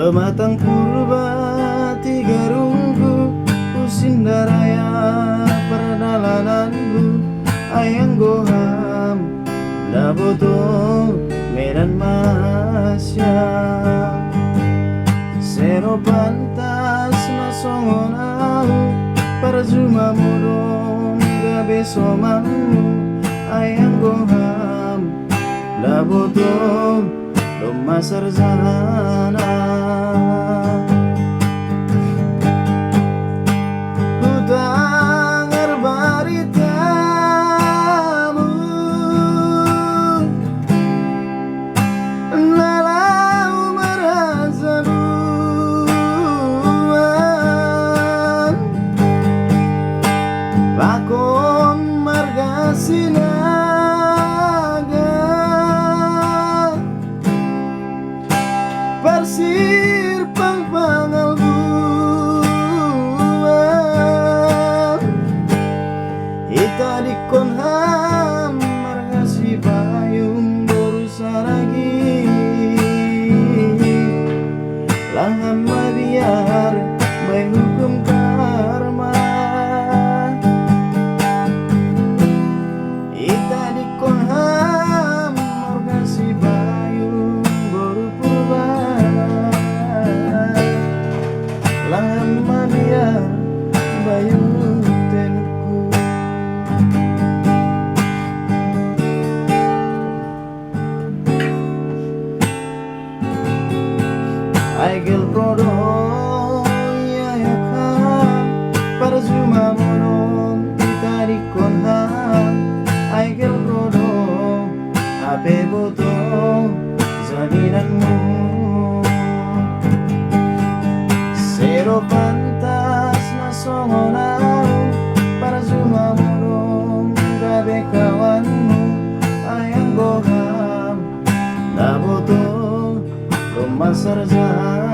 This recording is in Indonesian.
Pematang purba tiga runggu Usindaraya perdalananku Ayang goham Daboto Medan Masya Sero pantas na songonau Parjuma mudong gabe somamu Ayang goham Daboto Loma sarjana Hutangar baritamu Nalau merasa buan Pakom marga sinaga Persir pang-pangal buan Ita di konham margasi payung berusaha lagi Langan mabiar baik hukum karma Ita di konham margasi payung berpurba Langan mabiar bayu tenuku Aigel prodo ya yakam Parjuma monon kita di konham Aigel prodo ape boto janinanmu Sero pantas na songonau Parjuma monon gabe kawanmu Ayang goham Daboto Loma sarjana